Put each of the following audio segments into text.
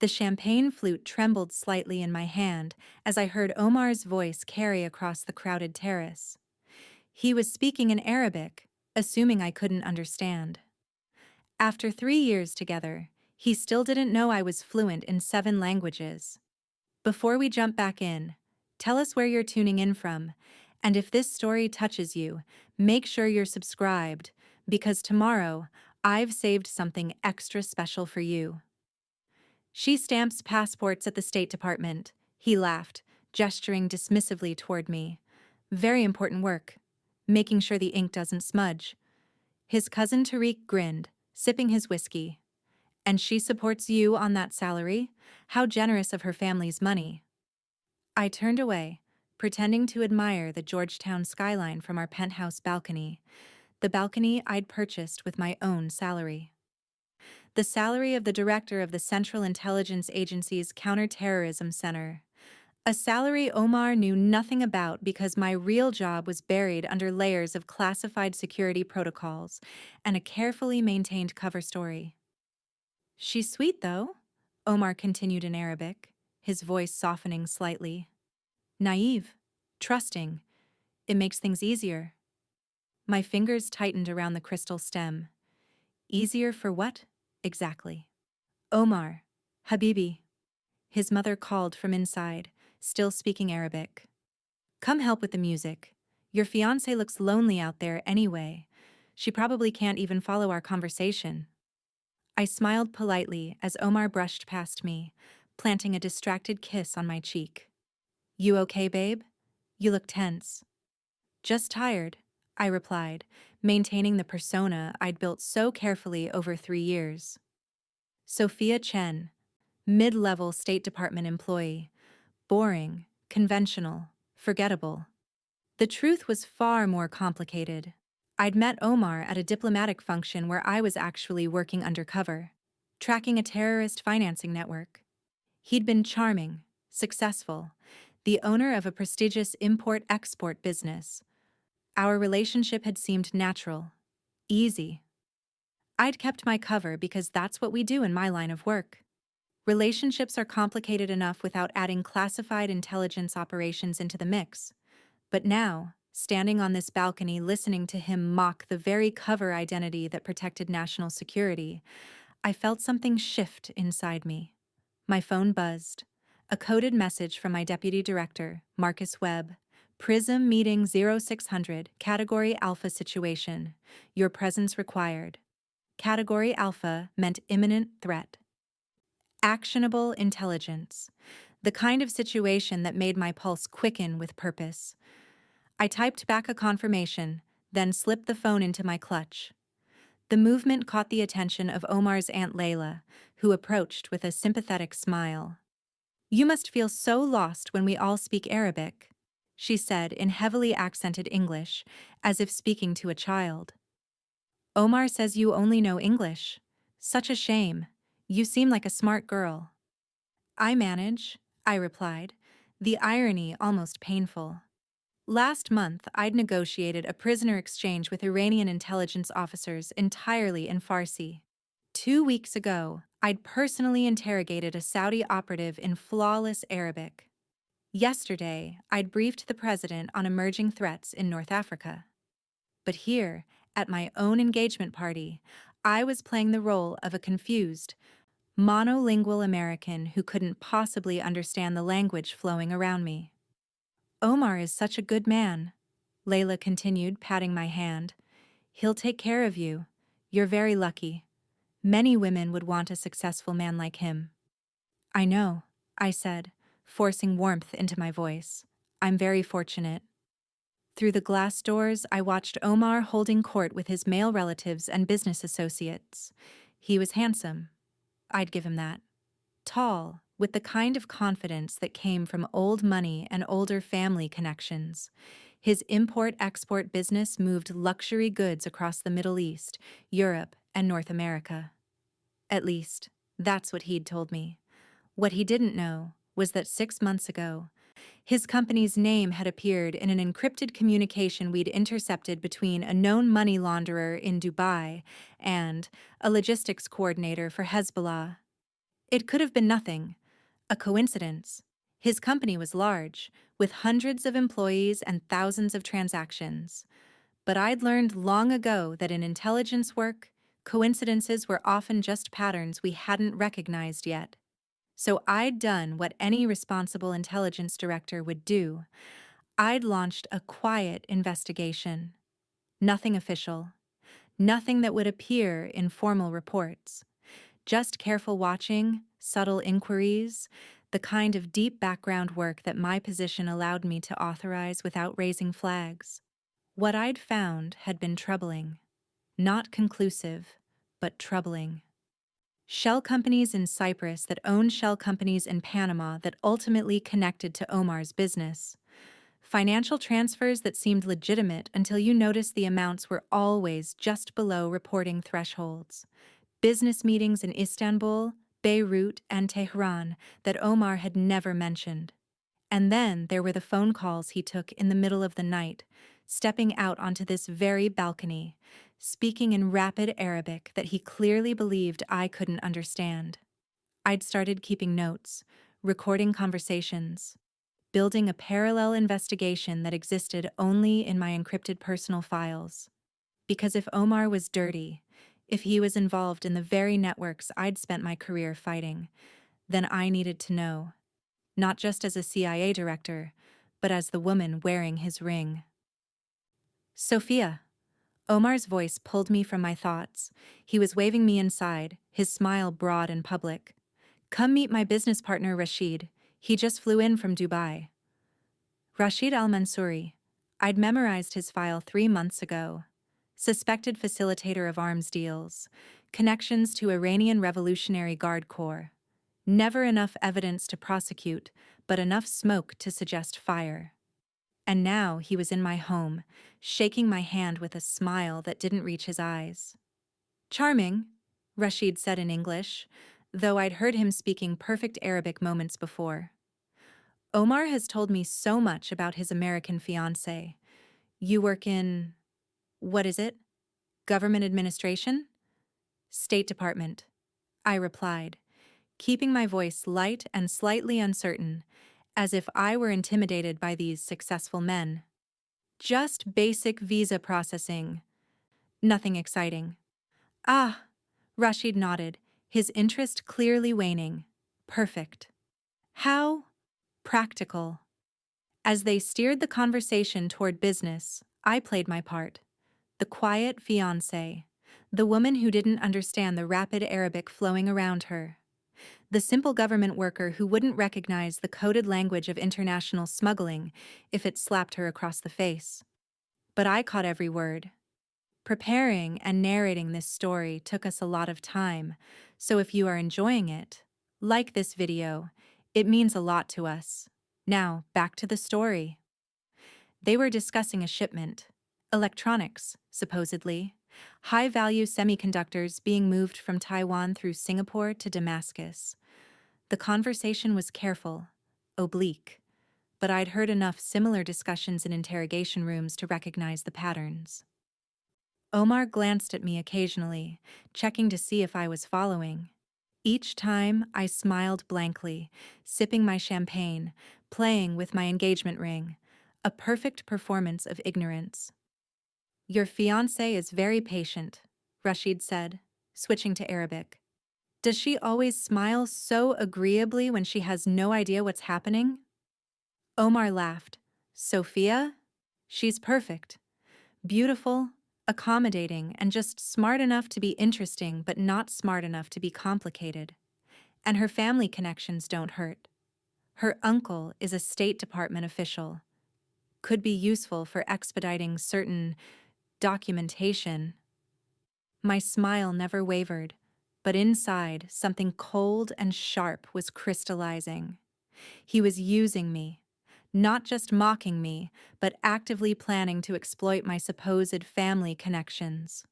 The champagne flute trembled slightly in my hand as I heard Omar's voice carry across the crowded terrace. He was speaking in Arabic, assuming I couldn't understand. After 3 years together, he still didn't know I was fluent in 7 languages. Before we jump back in, tell us where you're tuning in from, and if this story touches you, make sure you're subscribed, because tomorrow, I've saved something extra special for you. She stamps passports at the State Department, he laughed, gesturing dismissively toward me. Very important work, making sure the ink doesn't smudge. His cousin Tariq grinned, sipping his whiskey. And she supports you on that salary? How generous of her family's money. I turned away, pretending to admire the Georgetown skyline from our penthouse balcony, the balcony I'd purchased with my own salary. The salary of the director of the Central Intelligence Agency's Counterterrorism Center. A salary Omar knew nothing about because my real job was buried under layers of classified security protocols and a carefully maintained cover story. She's sweet, though, Omar continued in Arabic, his voice softening slightly. Naive, trusting. It makes things easier. My fingers tightened around the crystal stem. Easier for what, exactly? Omar, Habibi. His mother called from inside, still speaking Arabic. Come help with the music. Your fiancé looks lonely out there anyway. She probably can't even follow our conversation. I smiled politely as Omar brushed past me, planting a distracted kiss on my cheek. You okay, babe? You look tense. Just tired, I replied, maintaining the persona I'd built so carefully over 3 years. Sophia Chen, mid-level State Department employee. Boring, conventional, forgettable. The truth was far more complicated. I'd met Omar at a diplomatic function where I was actually working undercover, tracking a terrorist financing network. He'd been charming, successful, the owner of a prestigious import-export business. Our relationship had seemed natural, easy. I'd kept my cover because that's what we do in my line of work. Relationships are complicated enough without adding classified intelligence operations into the mix. But now, standing on this balcony listening to him mock the very cover identity that protected national security, I felt something shift inside me. My phone buzzed. A coded message from my deputy director, Marcus Webb. Prism meeting 0600, Category Alpha situation. Your presence required. Category Alpha meant imminent threat. Actionable intelligence. The kind of situation that made my pulse quicken with purpose. I typed back a confirmation, then slipped the phone into my clutch. The movement caught the attention of Omar's Aunt Layla, who approached with a sympathetic smile. You must feel so lost when we all speak Arabic, she said in heavily accented English, as if speaking to a child. Omar says you only know English. Such a shame. You seem like a smart girl. I manage, I replied, the irony almost painful. Last month, I'd negotiated a prisoner exchange with Iranian intelligence officers entirely in Farsi. 2 weeks ago, I'd personally interrogated a Saudi operative in flawless Arabic. Yesterday, I'd briefed the president on emerging threats in North Africa. But here, at my own engagement party, I was playing the role of a confused, monolingual American who couldn't possibly understand the language flowing around me. Omar is such a good man, Layla continued, patting my hand. He'll take care of you. You're very lucky. Many women would want a successful man like him. I know, I said, forcing warmth into my voice. I'm very fortunate. Through the glass doors, I watched Omar holding court with his male relatives and business associates. He was handsome. I'd give him that. Tall, with the kind of confidence that came from old money and older family connections. His import-export business moved luxury goods across the Middle East, Europe, and North America. At least, that's what he'd told me. What he didn't know was that 6 months ago, his company's name had appeared in an encrypted communication we'd intercepted between a known money launderer in Dubai and a logistics coordinator for Hezbollah. It could have been nothing, a coincidence. His company was large, with hundreds of employees and thousands of transactions. But I'd learned long ago that in intelligence work, coincidences were often just patterns we hadn't recognized yet. So I'd done what any responsible intelligence director would do. I'd launched a quiet investigation. Nothing official. Nothing that would appear in formal reports. Just careful watching, subtle inquiries, the kind of deep background work that my position allowed me to authorize without raising flags. What I'd found had been troubling. Not conclusive, but troubling. Shell companies in Cyprus that owned shell companies in Panama that ultimately connected to Omar's business. Financial transfers that seemed legitimate until you noticed the amounts were always just below reporting thresholds. Business meetings in Istanbul, Beirut, and Tehran that Omar had never mentioned. And then there were the phone calls he took in the middle of the night, stepping out onto this very balcony, speaking in rapid Arabic that he clearly believed I couldn't understand. I'd started keeping notes, recording conversations, building a parallel investigation that existed only in my encrypted personal files. Because if Omar was dirty, if he was involved in the very networks I'd spent my career fighting, then I needed to know. Not just as a CIA director, but as the woman wearing his ring. Sophia. Omar's voice pulled me from my thoughts. He was waving me inside, his smile broad and public. Come meet my business partner Rashid. He just flew in from Dubai. Rashid al-Mansouri. I'd memorized his file 3 months ago. Suspected facilitator of arms deals. Connections to Iranian Revolutionary Guard Corps. Never enough evidence to prosecute, but enough smoke to suggest fire. And now he was in my home, shaking my hand with a smile that didn't reach his eyes. Charming, Rashid said in English, though I'd heard him speaking perfect Arabic moments before. Omar has told me so much about his American fiancé. You work in, what is it? Government administration? State Department, I replied, keeping my voice light and slightly uncertain, as if I were intimidated by these successful men. Just basic visa processing. Nothing exciting. Ah, Rashid nodded, his interest clearly waning. Perfect. How? Practical. As they steered the conversation toward business, I played my part. The quiet fiancé, the woman who didn't understand the rapid Arabic flowing around her. The simple government worker who wouldn't recognize the coded language of international smuggling if it slapped her across the face. But I caught every word. Preparing and narrating this story took us a lot of time, so if you are enjoying it, like this video, it means a lot to us. Now, back to the story. They were discussing a shipment. Electronics, supposedly. High-value semiconductors being moved from Taiwan through Singapore to Damascus. The conversation was careful, oblique, but I'd heard enough similar discussions in interrogation rooms to recognize the patterns. Omar glanced at me occasionally, checking to see if I was following. Each time, I smiled blankly, sipping my champagne, playing with my engagement ring, a perfect performance of ignorance. Your fiancé is very patient, Rashid said, switching to Arabic. Does she always smile so agreeably when she has no idea what's happening? Omar laughed. Sophia? She's perfect. Beautiful, accommodating, and just smart enough to be interesting but not smart enough to be complicated. And her family connections don't hurt. Her uncle is a State Department official. Could be useful for expediting certain documentation. My smile never wavered, but inside something cold and sharp was crystallizing. He was using me, not just mocking me, but actively planning to exploit my supposed family connections.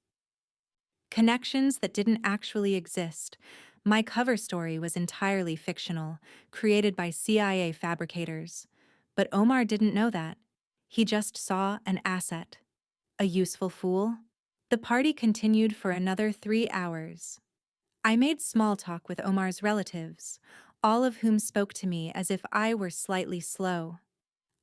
Connections that didn't actually exist. My cover story was entirely fictional, created by CIA fabricators. But Omar didn't know that. He just saw an asset. A useful fool? The party continued for another 3 hours. I made small talk with Omar's relatives, all of whom spoke to me as if I were slightly slow.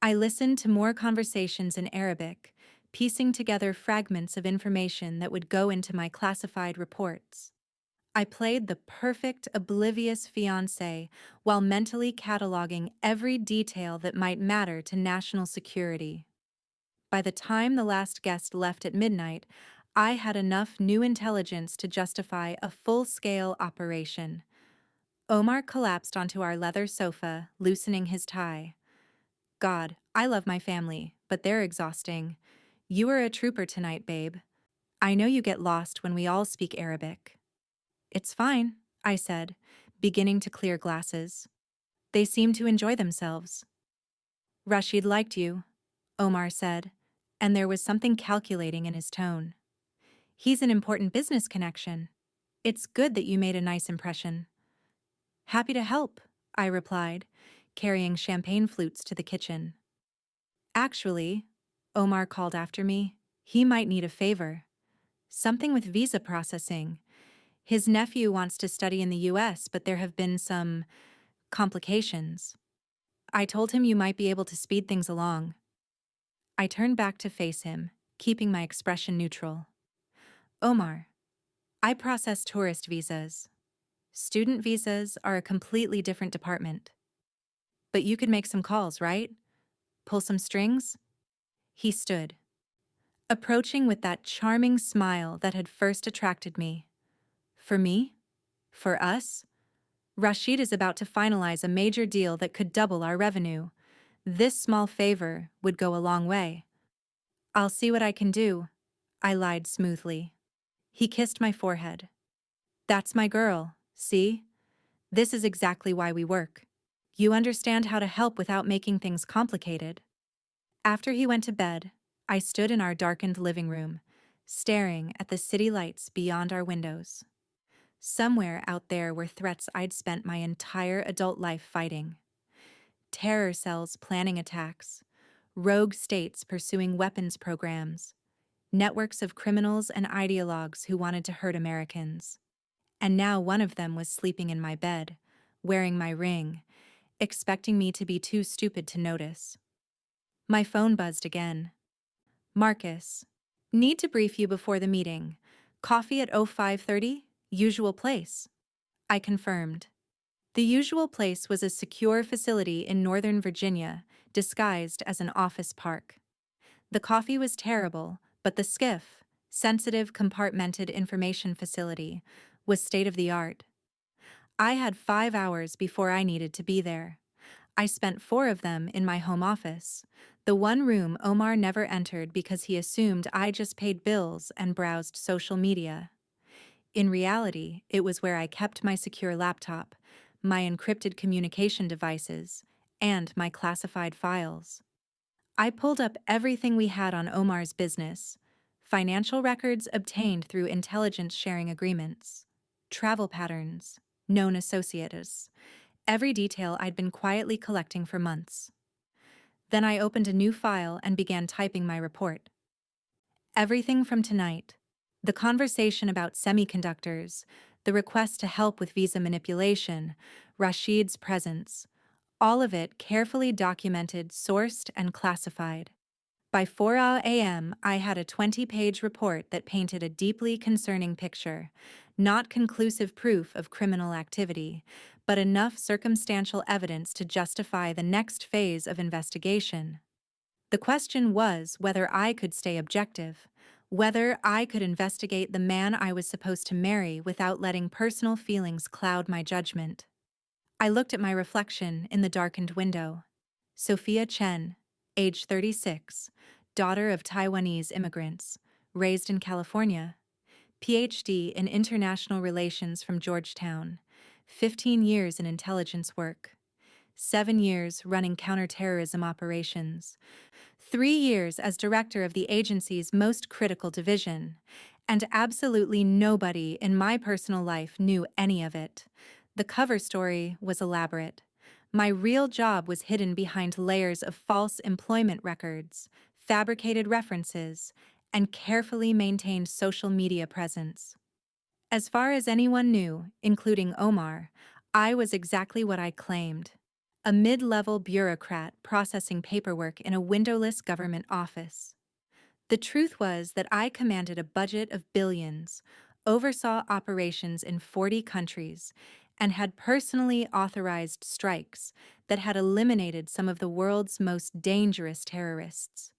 I listened to more conversations in Arabic, piecing together fragments of information that would go into my classified reports. I played the perfect, oblivious fiancé while mentally cataloging every detail that might matter to national security. By the time the last guest left at midnight, I had enough new intelligence to justify a full-scale operation. Omar collapsed onto our leather sofa, loosening his tie. God, I love my family, but they're exhausting. You are a trooper tonight, babe. I know you get lost when we all speak Arabic. It's fine, I said, beginning to clear glasses. They seem to enjoy themselves. Rashid liked you, Omar said, and there was something calculating in his tone. He's an important business connection. It's good that you made a nice impression. Happy to help, I replied, carrying champagne flutes to the kitchen. Actually, Omar called after me, he might need a favor. Something with visa processing. His nephew wants to study in the US, but there have been some complications. I told him you might be able to speed things along. I turned back to face him, keeping my expression neutral. Omar, I process tourist visas. Student visas are a completely different department. But you could make some calls, right? Pull some strings? He stood, approaching with that charming smile that had first attracted me. For me? For us? Rashid is about to finalize a major deal that could double our revenue. This small favor would go a long way. I'll see what I can do, I lied smoothly. He kissed my forehead. That's my girl, see? This is exactly why we work. You understand how to help without making things complicated. After he went to bed, I stood in our darkened living room, staring at the city lights beyond our windows. Somewhere out there were threats I'd spent my entire adult life fighting. Terror cells planning attacks, rogue states pursuing weapons programs, networks of criminals and ideologues who wanted to hurt Americans. And now one of them was sleeping in my bed, wearing my ring, expecting me to be too stupid to notice. My phone buzzed again. Marcus, need to brief you before the meeting. Coffee at 05:30, usual place. I confirmed. The usual place was a secure facility in Northern Virginia, disguised as an office park. The coffee was terrible, but the SCIF, Sensitive Compartmented Information Facility, was state-of-the-art. I had 5 hours before I needed to be there. I spent 4 of them in my home office, the one room Omar never entered because he assumed I just paid bills and browsed social media. In reality, it was where I kept my secure laptop, my encrypted communication devices, and my classified files. I pulled up everything we had on Omar's business, financial records obtained through intelligence sharing agreements, travel patterns, known associates, every detail I'd been quietly collecting for months. Then I opened a new file and began typing my report. Everything from tonight, the conversation about semiconductors, the request to help with visa manipulation, Rashid's presence, all of it carefully documented, sourced, and classified. By 4 a.m., I had a 20-page report that painted a deeply concerning picture, not conclusive proof of criminal activity, but enough circumstantial evidence to justify the next phase of investigation. The question was whether I could stay objective, whether I could investigate the man I was supposed to marry without letting personal feelings cloud my judgment. I looked at my reflection in the darkened window. Sophia Chen, age 36, daughter of Taiwanese immigrants, raised in California, PhD in International Relations from Georgetown, 15 years in intelligence work, 7 years running counterterrorism operations, 3 years as director of the agency's most critical division, and absolutely nobody in my personal life knew any of it. The cover story was elaborate. My real job was hidden behind layers of false employment records, fabricated references, and carefully maintained social media presence. As far as anyone knew, including Omar, I was exactly what I claimed. A mid-level bureaucrat processing paperwork in a windowless government office. The truth was that I commanded a budget of billions, oversaw operations in 40 countries, and had personally authorized strikes that had eliminated some of the world's most dangerous terrorists.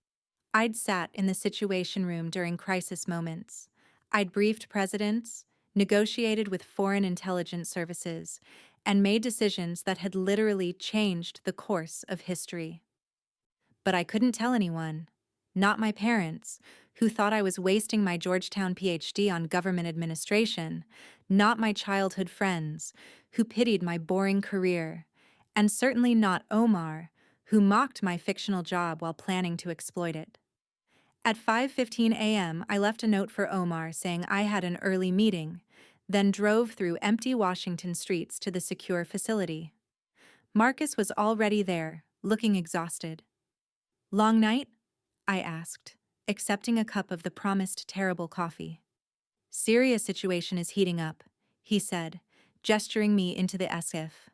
I'd sat in the Situation Room during crisis moments. I'd briefed presidents, negotiated with foreign intelligence services, and made decisions that had literally changed the course of history. But I couldn't tell anyone. Not my parents, who thought I was wasting my Georgetown PhD on government administration. Not my childhood friends, who pitied my boring career. And certainly not Omar, who mocked my fictional job while planning to exploit it. At 5:15 a.m., I left a note for Omar saying I had an early meeting, then drove through empty Washington streets to the secure facility. Marcus was already there, looking exhausted. "Long night?" I asked, accepting a cup of the promised terrible coffee. "Serious situation is heating up," he said, gesturing me into the SIF.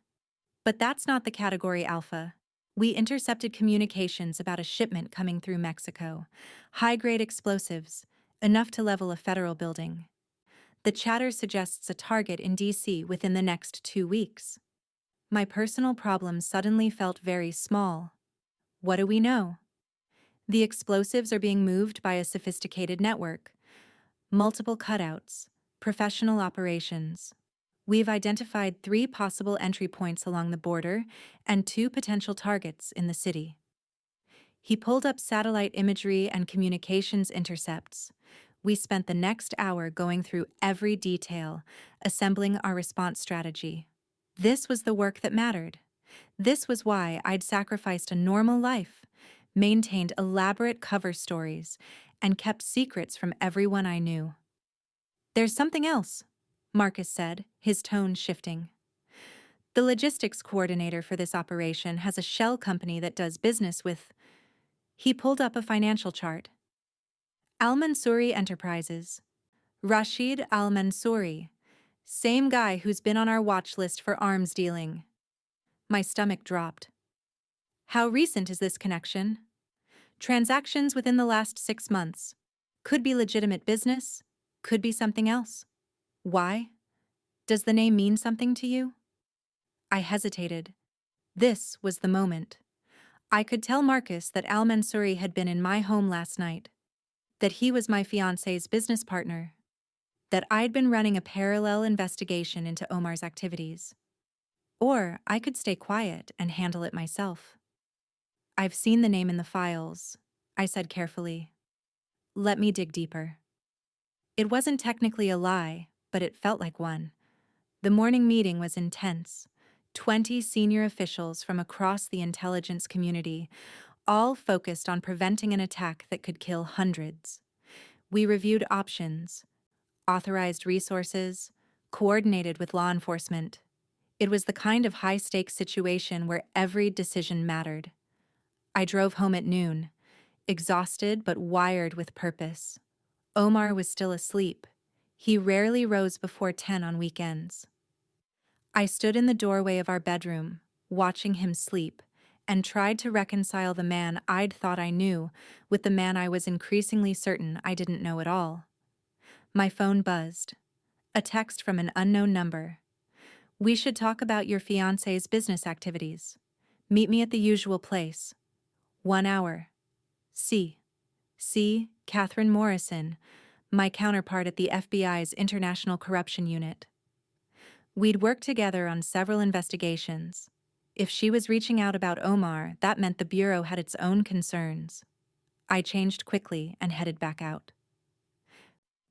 "But that's not the category Alpha. We intercepted communications about a shipment coming through Mexico. High-grade explosives, enough to level a federal building. The chatter suggests a target in D.C. within the next 2 weeks." My personal problems suddenly felt very small. What do we know? The explosives are being moved by a sophisticated network. Multiple cutouts, professional operations. We've identified 3 possible entry points along the border and 2 potential targets in the city. He pulled up satellite imagery and communications intercepts. We spent the next hour going through every detail, assembling our response strategy. This was the work that mattered. This was why I'd sacrificed a normal life, maintained elaborate cover stories, and kept secrets from everyone I knew. "There's something else," Marcus said, his tone shifting. "The logistics coordinator for this operation has a shell company that does business with—" He pulled up a financial chart. "Al-Mansouri Enterprises. Rashid Al-Mansouri. Same guy who's been on our watch list for arms dealing." My stomach dropped. "How recent is this connection?" "Transactions within the last 6 months. Could be legitimate business, could be something else. Why? Does the name mean something to you?" I hesitated. This was the moment. I could tell Marcus that Al-Mansouri had been in my home last night, that he was my fiancé's business partner, that I'd been running a parallel investigation into Omar's activities. Or I could stay quiet and handle it myself. "I've seen the name in the files," I said carefully. "Let me dig deeper." It wasn't technically a lie, but it felt like one. The morning meeting was intense. 20 senior officials from across the intelligence community, all focused on preventing an attack that could kill hundreds. We reviewed options, authorized resources, coordinated with law enforcement. It was the kind of high-stakes situation where every decision mattered. I drove home at noon, exhausted but wired with purpose. Omar was still asleep. He rarely rose before 10 on weekends. I stood in the doorway of our bedroom, watching him sleep, and tried to reconcile the man I'd thought I knew with the man I was increasingly certain I didn't know at all. My phone buzzed. A text from an unknown number. "We should talk about your fiancé's business activities. Meet me at the usual place. 1 hour. C. Catherine Morrison, my counterpart at the FBI's International Corruption Unit." We'd worked together on several investigations. If she was reaching out about Omar, that meant the Bureau had its own concerns. I changed quickly and headed back out.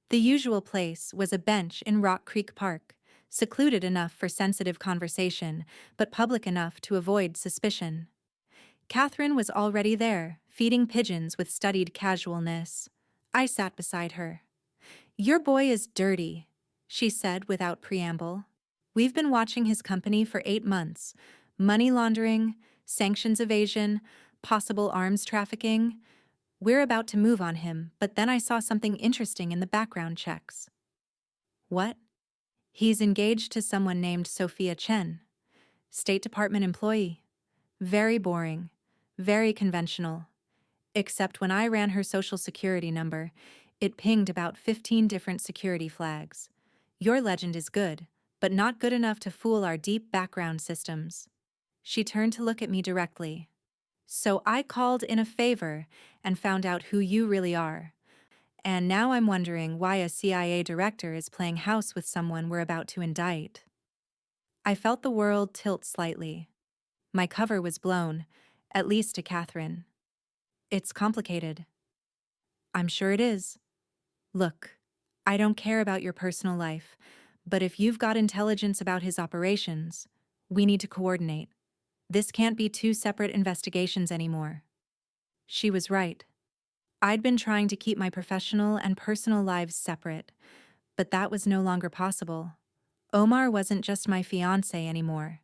The usual place was a bench in Rock Creek Park, secluded enough for sensitive conversation, but public enough to avoid suspicion. Catherine was already there, feeding pigeons with studied casualness. I sat beside her. "Your boy is dirty," she said without preamble. "We've been watching his company for 8 months. Money laundering, sanctions evasion, possible arms trafficking. We're about to move on him, but then I saw something interesting in the background checks." "What?" He's engaged to someone named Sophia Chen, State Department employee. Very boring, very conventional. Except when I ran her social security number, it pinged about 15 different security flags. Your legend is good, but not good enough to fool our deep background systems. She turned to look at me directly. So I called in a favor and found out who you really are. And now I'm wondering why a CIA director is playing house with someone we're about to indict. I felt the world tilt slightly. My cover was blown, at least to Catherine. It's complicated. I'm sure it is. Look, I don't care about your personal life, but if you've got intelligence about his operations, we need to coordinate. This can't be two separate investigations anymore. She was right. I'd been trying to keep my professional and personal lives separate, but that was no longer possible. Omar wasn't just my fiancé anymore.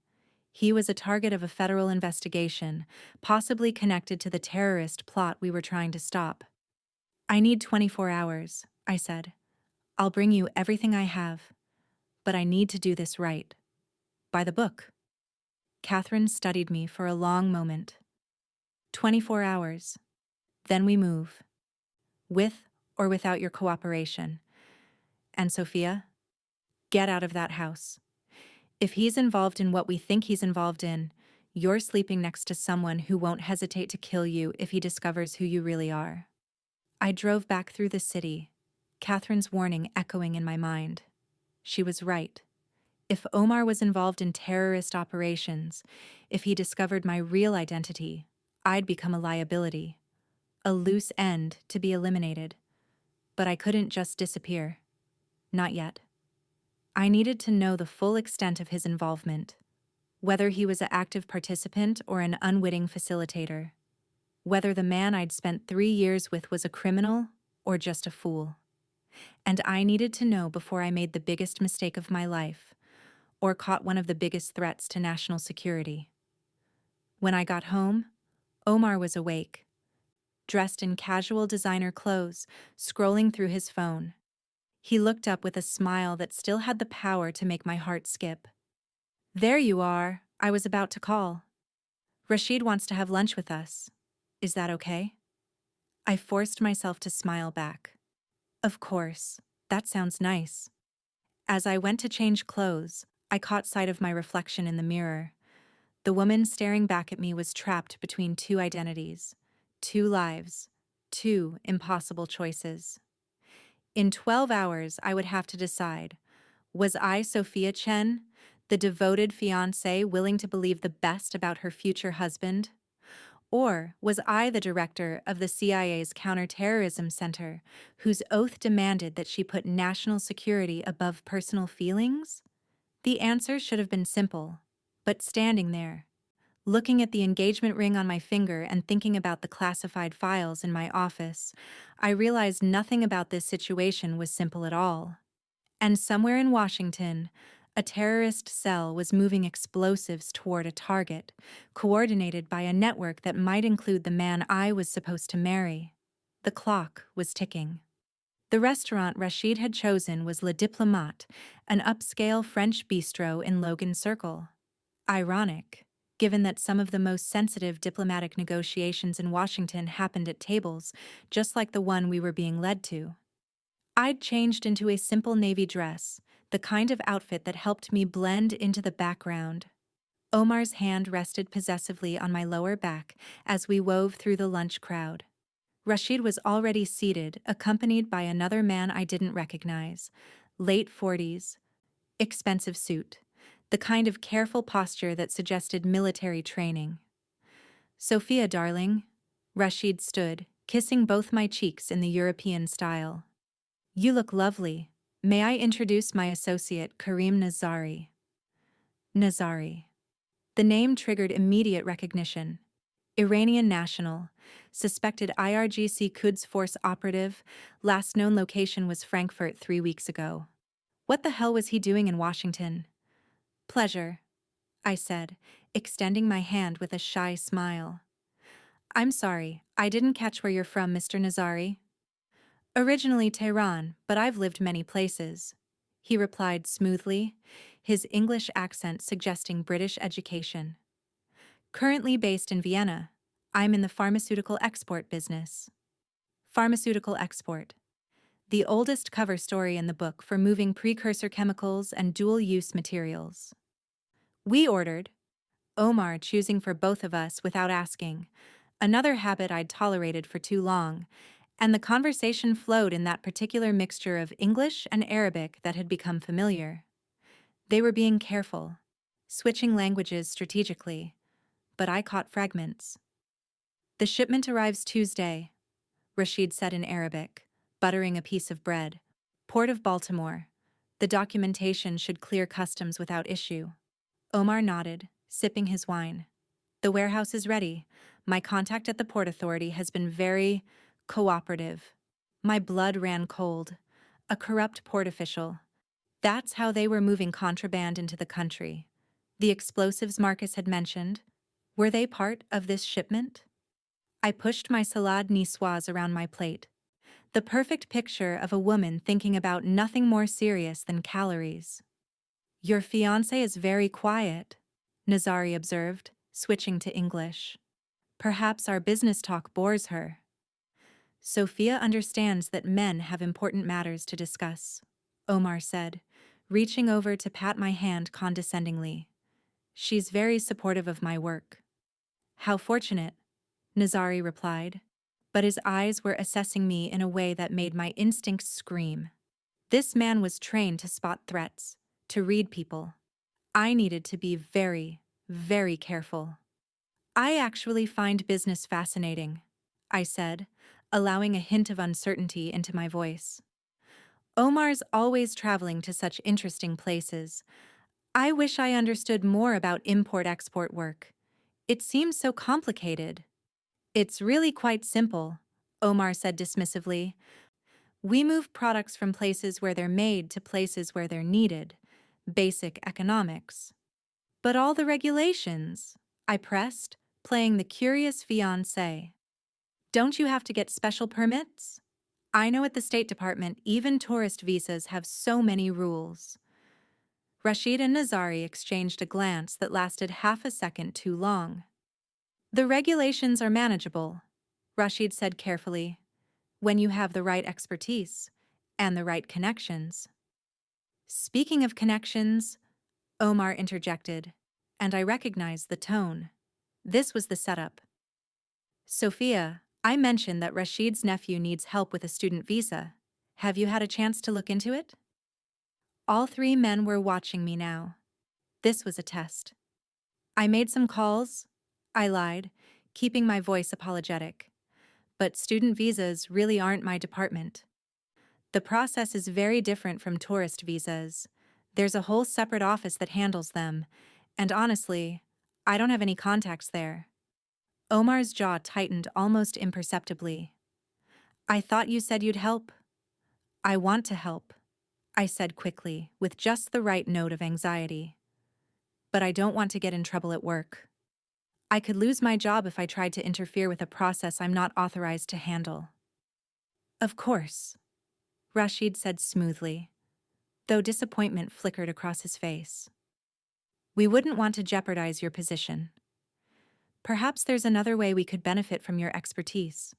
He was a target of a federal investigation, possibly connected to the terrorist plot we were trying to stop. I need 24 hours, I said. I'll bring you everything I have, but I need to do this right. By the book. Catherine studied me for a long moment. 24 hours. Then we move. With or without your cooperation. And Sophia, get out of that house. If he's involved in what we think he's involved in, you're sleeping next to someone who won't hesitate to kill you if he discovers who you really are. I drove back through the city, Catherine's warning echoing in my mind. She was right. If Omar was involved in terrorist operations, if he discovered my real identity, I'd become a liability, a loose end to be eliminated. But I couldn't just disappear. Not yet. I needed to know the full extent of his involvement, whether he was an active participant or an unwitting facilitator, whether the man I'd spent 3 years with was a criminal or just a fool. And I needed to know before I made the biggest mistake of my life, or caught one of the biggest threats to national security. When I got home, Omar was awake, dressed in casual designer clothes, scrolling through his phone. He looked up with a smile that still had the power to make my heart skip. There you are, I was about to call. Rashid wants to have lunch with us. Is that okay? I forced myself to smile back. Of course, that sounds nice. As I went to change clothes, I caught sight of my reflection in the mirror. The woman staring back at me was trapped between two identities, two lives, two impossible choices. In 12 hours, I would have to decide, was I Sophia Chen, the devoted fiancée willing to believe the best about her future husband? Or was I the director of the CIA's Counterterrorism Center, whose oath demanded that she put national security above personal feelings? The answer should have been simple, but standing there, looking at the engagement ring on my finger and thinking about the classified files in my office, I realized nothing about this situation was simple at all. And somewhere in Washington, a terrorist cell was moving explosives toward a target, coordinated by a network that might include the man I was supposed to marry. The clock was ticking. The restaurant Rashid had chosen was Le Diplomate, an upscale French bistro in Logan Circle. Ironic, given that some of the most sensitive diplomatic negotiations in Washington happened at tables, just like the one we were being led to. I'd changed into a simple navy dress, the kind of outfit that helped me blend into the background. Omar's hand rested possessively on my lower back as we wove through the lunch crowd. Rashid was already seated, accompanied by another man I didn't recognize. Late 40s, expensive suit, the kind of careful posture that suggested military training. Sophia, darling, Rashid stood, kissing both my cheeks in the European style. You look lovely. May I introduce my associate, Karim Nazari? Nazari. The name triggered immediate recognition. Iranian national, suspected IRGC Quds Force operative, last known location was Frankfurt 3 weeks ago. What the hell was he doing in Washington? Pleasure, I said, extending my hand with a shy smile. I'm sorry, I didn't catch where you're from, Mr. Nazari. Originally Tehran, but I've lived many places. he replied smoothly, his English accent suggesting British education. Currently based in Vienna, I'm in the pharmaceutical export business. Pharmaceutical export. The oldest cover story in the book for moving precursor chemicals and dual-use materials. We ordered, Omar choosing for both of us without asking, another habit I'd tolerated for too long, and the conversation flowed in that particular mixture of English and Arabic that had become familiar. They were being careful, switching languages strategically, but I caught fragments. The shipment arrives Tuesday, Rashid said in Arabic, buttering a piece of bread. Port of Baltimore. The documentation should clear customs without issue. Omar nodded, sipping his wine. The warehouse is ready. My contact at the Port Authority has been very cooperative. My blood ran cold. A corrupt port official. That's how they were moving contraband into the country. The explosives Marcus had mentioned, were they part of this shipment? I pushed my salade niçoise around my plate. The perfect picture of a woman thinking about nothing more serious than calories. Your fiancé is very quiet, Nazari observed, switching to English. Perhaps our business talk bores her. Sophia understands that men have important matters to discuss, Omar said, reaching over to pat my hand condescendingly. She's very supportive of my work. How fortunate, Nazari replied, but his eyes were assessing me in a way that made my instincts scream. This man was trained to spot threats, to read people. I needed to be very, very careful. I actually find business fascinating, I said, allowing a hint of uncertainty into my voice. Omar's always traveling to such interesting places. I wish I understood more about import-export work. It seems so complicated. It's really quite simple, Omar said dismissively. We move products from places where they're made to places where they're needed. Basic economics. But all the regulations, I pressed, playing the curious fiancé. Don't you have to get special permits? I know at the State Department even tourist visas have so many rules. Rashid and Nazari exchanged a glance that lasted half a second too long. The regulations are manageable, Rashid said carefully, when you have the right expertise and the right connections. Speaking of connections, Omar interjected, and I recognized the tone. This was the setup. Sophia, I mentioned that Rashid's nephew needs help with a student visa. Have you had a chance to look into it? All three men were watching me now. This was a test. I made some calls, I lied, keeping my voice apologetic. But student visas really aren't my department. The process is very different from tourist visas. There's a whole separate office that handles them, and honestly, I don't have any contacts there. Omar's jaw tightened almost imperceptibly. I thought you said you'd help. I want to help, I said quickly, with just the right note of anxiety. But I don't want to get in trouble at work. I could lose my job if I tried to interfere with a process I'm not authorized to handle. Of course, Rashid said smoothly, though disappointment flickered across his face. We wouldn't want to jeopardize your position. Perhaps there's another way we could benefit from your expertise.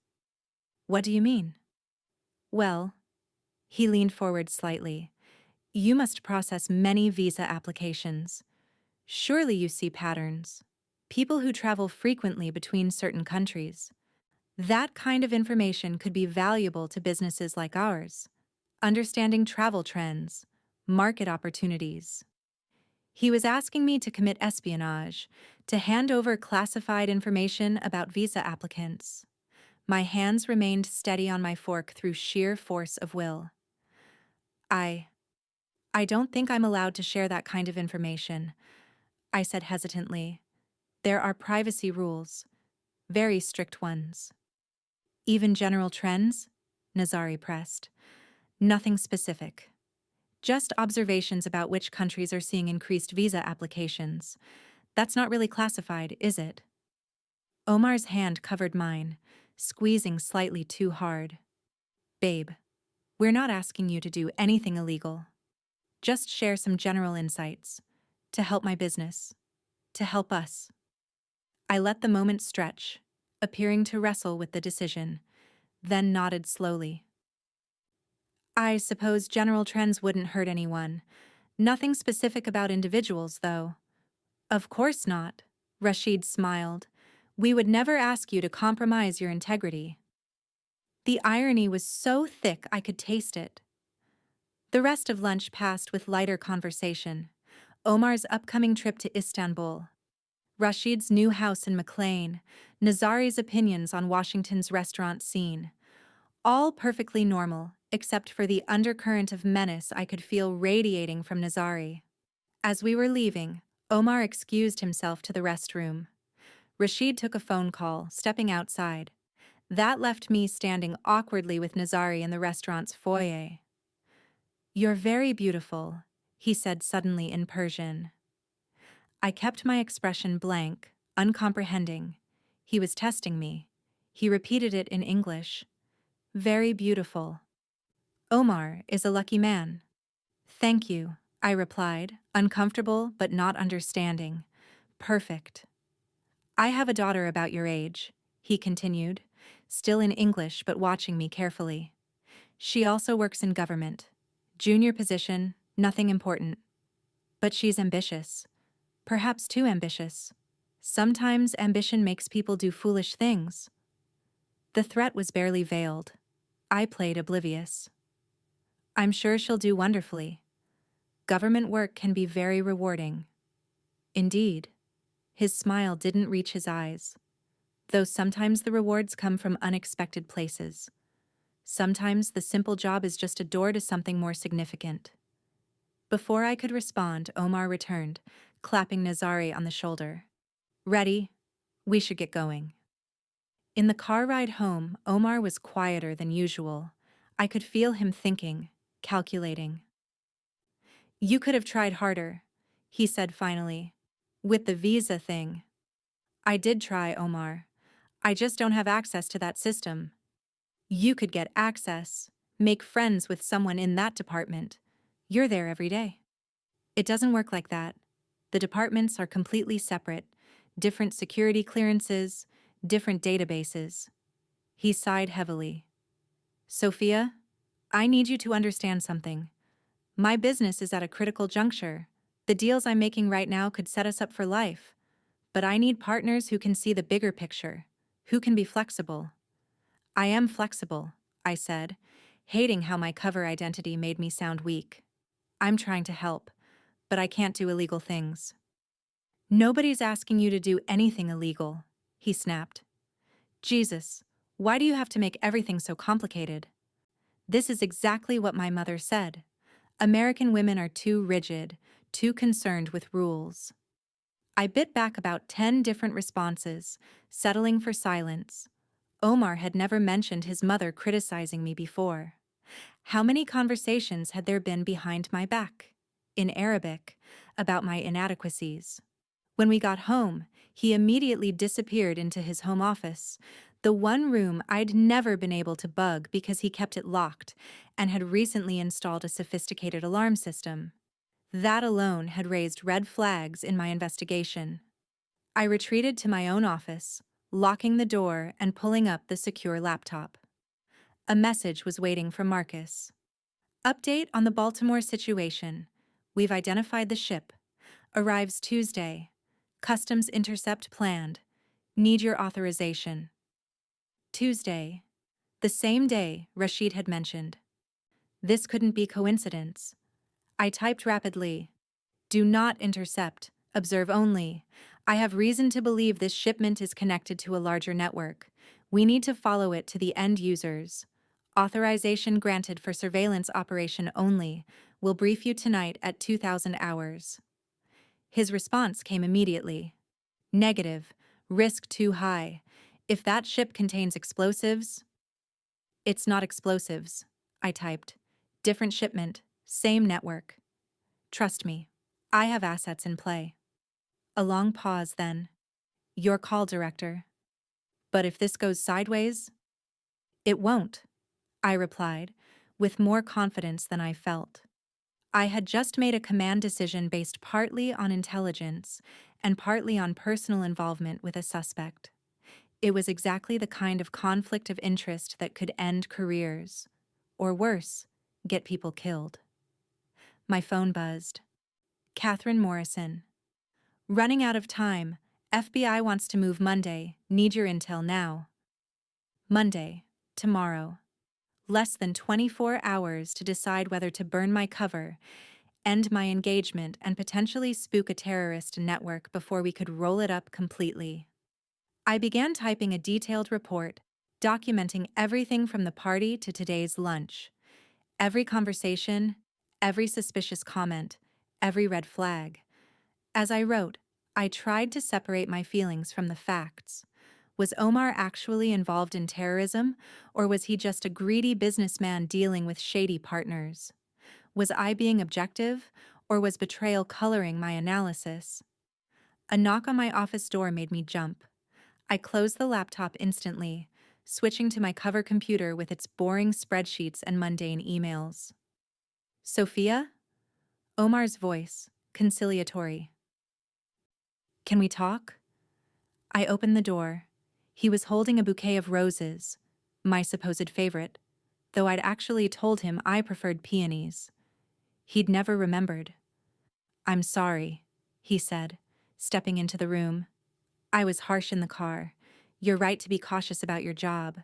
What do you mean? Well, he leaned forward slightly. You must process many visa applications. Surely you see patterns. People who travel frequently between certain countries. That kind of information could be valuable to businesses like ours. Understanding travel trends, market opportunities. He was asking me to commit espionage, to hand over classified information about visa applicants. My hands remained steady on my fork through sheer force of will. I don't think I'm allowed to share that kind of information, I said hesitantly. There are privacy rules, very strict ones. Even general trends? Nazari pressed. Nothing specific. Just observations about which countries are seeing increased visa applications. That's not really classified, is it? Omar's hand covered mine, squeezing slightly too hard. Babe, we're not asking you to do anything illegal. Just share some general insights. To help my business. To help us. I let the moment stretch, appearing to wrestle with the decision, then nodded slowly. I suppose general trends wouldn't hurt anyone. Nothing specific about individuals, though. Of course not, Rashid smiled. We would never ask you to compromise your integrity. The irony was so thick I could taste it. The rest of lunch passed with lighter conversation. Omar's upcoming trip to Istanbul, Rashid's new house in McLean, Nazari's opinions on Washington's restaurant scene. All perfectly normal, except for the undercurrent of menace I could feel radiating from Nazari. As we were leaving, Omar excused himself to the restroom. Rashid took a phone call, stepping outside. That left me standing awkwardly with Nazari in the restaurant's foyer. "You're very beautiful," he said suddenly in Persian. I kept my expression blank, uncomprehending. He was testing me. He repeated it in English. "Very beautiful. Omar is a lucky man." "Thank you," I replied, uncomfortable but not understanding. "Perfect." "I have a daughter about your age," he continued, still in English but watching me carefully. "She also works in government. Junior position, nothing important. But she's ambitious. Perhaps too ambitious. Sometimes ambition makes people do foolish things." The threat was barely veiled. I played oblivious. "I'm sure she'll do wonderfully. Government work can be very rewarding." Indeed. His smile didn't reach his eyes. Though sometimes the rewards come from unexpected places. Sometimes the simple job is just a door to something more significant. Before I could respond, Omar returned, clapping Nazari on the shoulder. "Ready? We should get going." In the car ride home, Omar was quieter than usual. I could feel him thinking, calculating. "You could have tried harder," he said finally. "With the visa thing." "I did try, Omar. I just don't have access to that system." "You could get access, make friends with someone in that department. You're there every day." "It doesn't work like that. The departments are completely separate, different security clearances, different databases." He sighed heavily. "Sophia, I need you to understand something. My business is at a critical juncture. The deals I'm making right now could set us up for life. But I need partners who can see the bigger picture, who can be flexible." "I am flexible," I said, hating how my cover identity made me sound weak. "I'm trying to help, but I can't do illegal things." "Nobody's asking you to do anything illegal," he snapped. "Jesus, why do you have to make everything so complicated?" This is exactly what my mother said. American women are too rigid, too concerned with rules. I bit back about 10 different responses, settling for silence. Omar had never mentioned his mother criticizing me before. How many conversations had there been behind my back, in Arabic, about my inadequacies? When we got home, he immediately disappeared into his home office, the one room I'd never been able to bug because he kept it locked and had recently installed a sophisticated alarm system. That alone had raised red flags in my investigation. I retreated to my own office, locking the door and pulling up the secure laptop. A message was waiting from Marcus. "Update on the Baltimore situation. We've identified the ship. Arrives Tuesday. Customs intercept planned. Need your authorization." Tuesday. The same day Rashid had mentioned. This couldn't be coincidence. I typed rapidly. "Do not intercept. Observe only. I have reason to believe this shipment is connected to a larger network. We need to follow it to the end users. Authorization granted for surveillance operation only. Will brief you tonight at 2000 hours." His response came immediately. "Negative. Risk too high. If that ship contains explosives..." "It's not explosives," I typed. "Different shipment, same network. Trust me, I have assets in play." A long pause then. "Your call, Director." "But if this goes sideways?" "It won't," I replied, with more confidence than I felt. I had just made a command decision based partly on intelligence and partly on personal involvement with a suspect. It was exactly the kind of conflict of interest that could end careers, or worse, get people killed. My phone buzzed. Catherine Morrison. Running out of time. FBI wants to move Monday. Need your intel now. Monday. Tomorrow. Less than 24 hours to decide whether to burn my cover, end my engagement, and potentially spook a terrorist network before we could roll it up completely. I began typing a detailed report, documenting everything from the party to today's lunch. Every conversation, every suspicious comment, every red flag. As I wrote, I tried to separate my feelings from the facts. Was Omar actually involved in terrorism, or was he just a greedy businessman dealing with shady partners? Was I being objective, or was betrayal coloring my analysis? A knock on my office door made me jump. I closed the laptop instantly, switching to my cover computer with its boring spreadsheets and mundane emails. Sophia? Omar's voice, conciliatory. Can we talk? I opened the door. He was holding a bouquet of roses, my supposed favorite, though I'd actually told him I preferred peonies. He'd never remembered. I'm sorry, he said, stepping into the room. I was harsh in the car. You're right to be cautious about your job.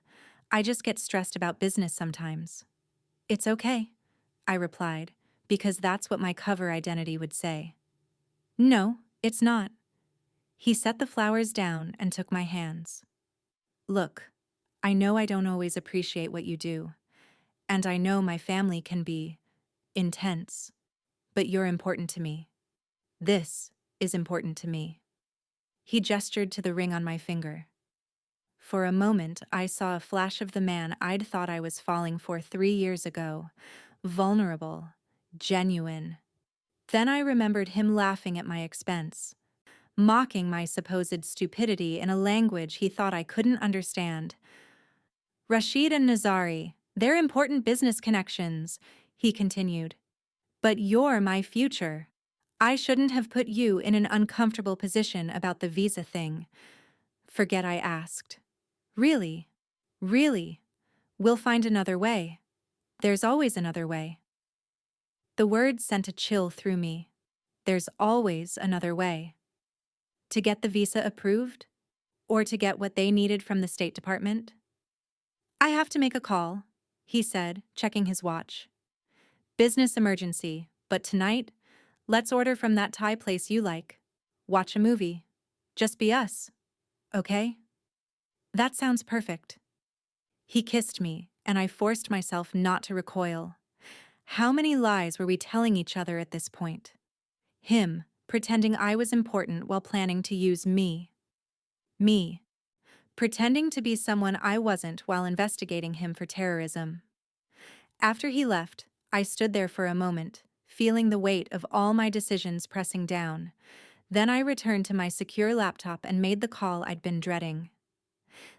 I just get stressed about business sometimes. It's okay, I replied, because that's what my cover identity would say. No, it's not. He set the flowers down and took my hands. Look, I know I don't always appreciate what you do, and I know my family can be intense, but you're important to me. This is important to me. He gestured to the ring on my finger. For a moment, I saw a flash of the man I'd thought I was falling for 3 years ago. Vulnerable, genuine. Then I remembered him laughing at my expense, mocking my supposed stupidity in a language he thought I couldn't understand. Rashid and Nazari, they're important business connections, he continued. But you're my future. I shouldn't have put you in an uncomfortable position about the visa thing. Forget I asked. Really? Really? We'll find another way. There's always another way. The words sent a chill through me. There's always another way. To get the visa approved? Or to get what they needed from the State Department? I have to make a call, he said, checking his watch. Business emergency, but tonight, let's order from that Thai place you like. Watch a movie. Just be us. Okay? That sounds perfect. He kissed me, and I forced myself not to recoil. How many lies were we telling each other at this point? Him, pretending I was important while planning to use me. Me, pretending to be someone I wasn't while investigating him for terrorism. After he left, I stood there for a moment, feeling the weight of all my decisions pressing down. Then I returned to my secure laptop and made the call I'd been dreading.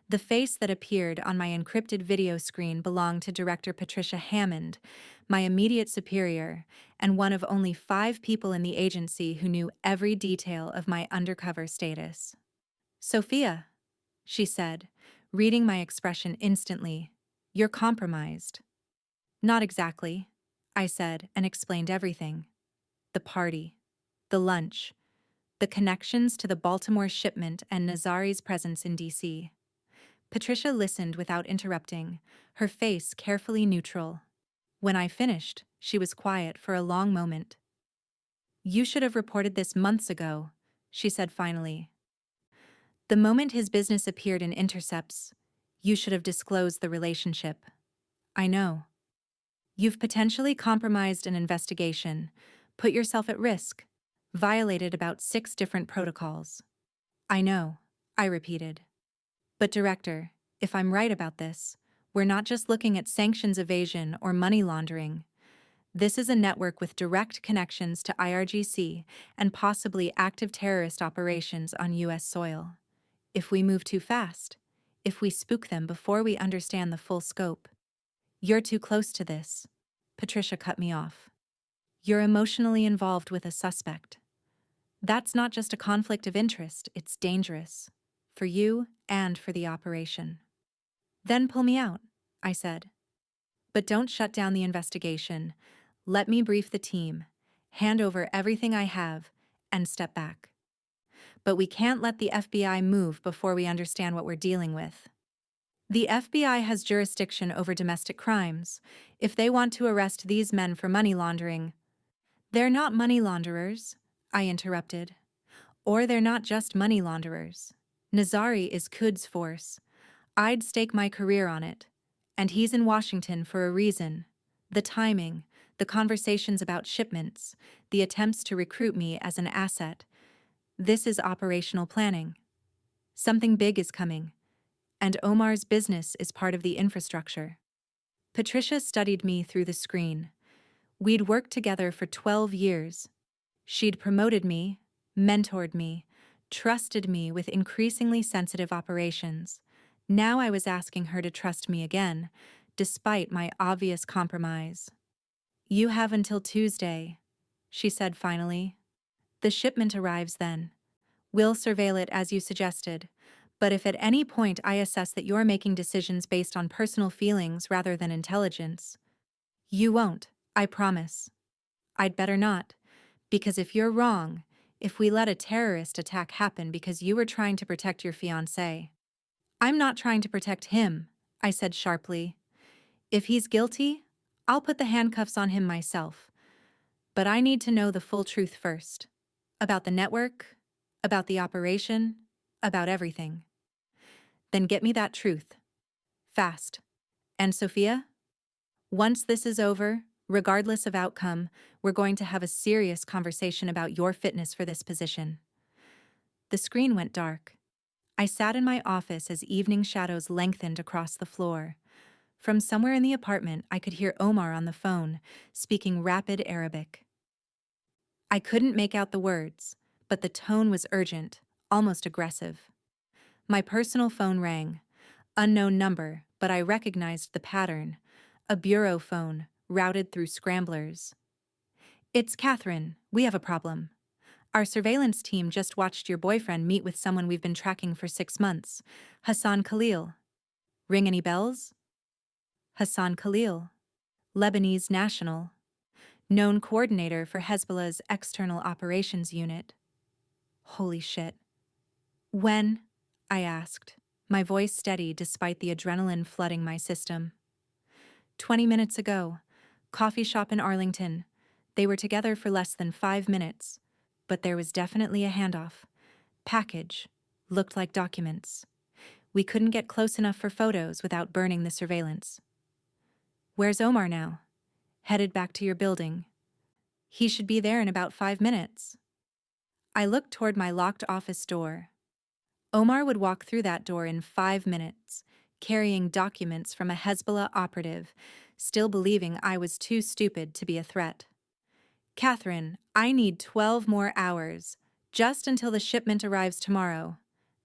The face that appeared on my encrypted video screen belonged to Director Patricia Hammond, my immediate superior, and one of only 5 people in the agency who knew every detail of my undercover status. Sophia, she said, reading my expression instantly, you're compromised. Not exactly, I said, and explained everything. The party, the lunch, the connections to the Baltimore shipment and Nazari's presence in D.C. Patricia listened without interrupting, her face carefully neutral. When I finished, she was quiet for a long moment. You should have reported this months ago, she said finally. The moment his business appeared in intercepts, you should have disclosed the relationship. I know. You've potentially compromised an investigation, put yourself at risk, violated about 6 different protocols. I know, I repeated. But Director, if I'm right about this, we're not just looking at sanctions evasion or money laundering. This is a network with direct connections to IRGC and possibly active terrorist operations on U.S. soil. If we move too fast, if we spook them before we understand the full scope. You're too close to this. Patricia cut me off. You're emotionally involved with a suspect. That's not just a conflict of interest, it's dangerous. For you and for the operation. Then pull me out, I said. But don't shut down the investigation. Let me brief the team, hand over everything I have, and step back. But we can't let the FBI move before we understand what we're dealing with. The FBI has jurisdiction over domestic crimes. If they want to arrest these men for money laundering, they're not money launderers, I interrupted. Or they're not just money launderers. Nazari is Quds force. I'd stake my career on it. And he's in Washington for a reason. The timing, the conversations about shipments, the attempts to recruit me as an asset. This is operational planning. Something big is coming. And Omar's business is part of the infrastructure. Patricia studied me through the screen. We'd worked together for 12 years. She'd promoted me, mentored me, trusted me with increasingly sensitive operations. Now I was asking her to trust me again, despite my obvious compromise. You have until Tuesday, she said finally. The shipment arrives then. We'll surveil it as you suggested, but if at any point I assess that you're making decisions based on personal feelings rather than intelligence, you won't, I promise. I'd better not, because if you're wrong, if we let a terrorist attack happen because you were trying to protect your fiancé. I'm not trying to protect him, I said sharply. If he's guilty, I'll put the handcuffs on him myself. But I need to know the full truth first. About the network, about the operation, about everything. Then get me that truth. Fast. And Sophia? Once this is over, regardless of outcome, we're going to have a serious conversation about your fitness for this position. The screen went dark. I sat in my office as evening shadows lengthened across the floor. From somewhere in the apartment, I could hear Omar on the phone, speaking rapid Arabic. I couldn't make out the words, but the tone was urgent, almost aggressive. My personal phone rang. Unknown number, but I recognized the pattern. A bureau phone, routed through scramblers. It's Catherine. We have a problem. Our surveillance team just watched your boyfriend meet with someone we've been tracking for 6 months, Hassan Khalil. Ring any bells? Hassan Khalil, Lebanese national, known coordinator for Hezbollah's external operations unit. Holy shit. When? I asked, my voice steady despite the adrenaline flooding my system. 20 minutes ago, coffee shop in Arlington. They were together for less than 5 minutes. But there was definitely a handoff. Package. Looked like documents. We couldn't get close enough for photos without burning the surveillance. Where's Omar now? Headed back to your building. He should be there in about 5 minutes. I looked toward my locked office door. Omar would walk through that door in 5 minutes, carrying documents from a Hezbollah operative, still believing I was too stupid to be a threat. Catherine, I need 12 more hours, just until the shipment arrives tomorrow.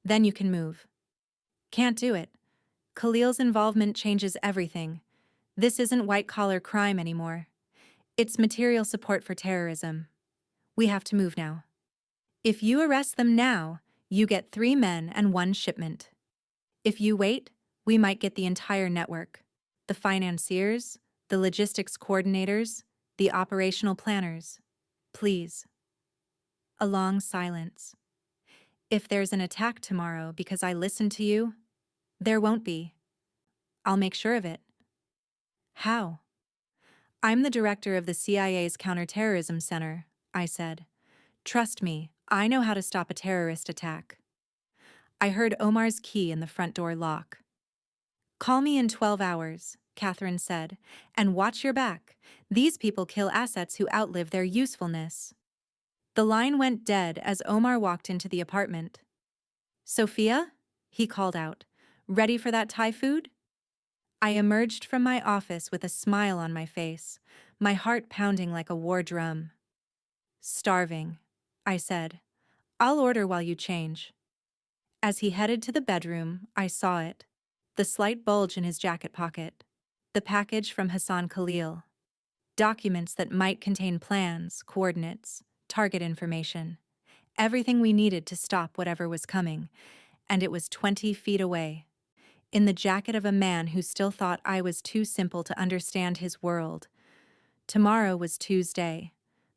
Then you can move. Can't do it. Khalil's involvement changes everything. This isn't white-collar crime anymore. It's material support for terrorism. We have to move now. If you arrest them now, you get 3 men and 1 shipment. If you wait, we might get the entire network. The financiers, the logistics coordinators, the operational planners. Please. A long silence. If there's an attack tomorrow because I listened to you, there won't be. I'll make sure of it. How? I'm the director of the CIA's Counterterrorism Center, I said. Trust me, I know how to stop a terrorist attack. I heard Omar's key in the front door lock. Call me in 12 hours, Catherine said, and watch your back. These people kill assets who outlive their usefulness. The line went dead as Omar walked into the apartment. Sophia? He called out. Ready for that Thai food? I emerged from my office with a smile on my face, my heart pounding like a war drum. Starving, I said. I'll order while you change. As he headed to the bedroom, I saw it. The slight bulge in his jacket pocket. The package from Hassan Khalil. documents that might contain plans, coordinates, target information, everything we needed to stop whatever was coming, and it was 20 feet away, in the jacket of a man who still thought I was too simple to understand his world. Tomorrow was Tuesday.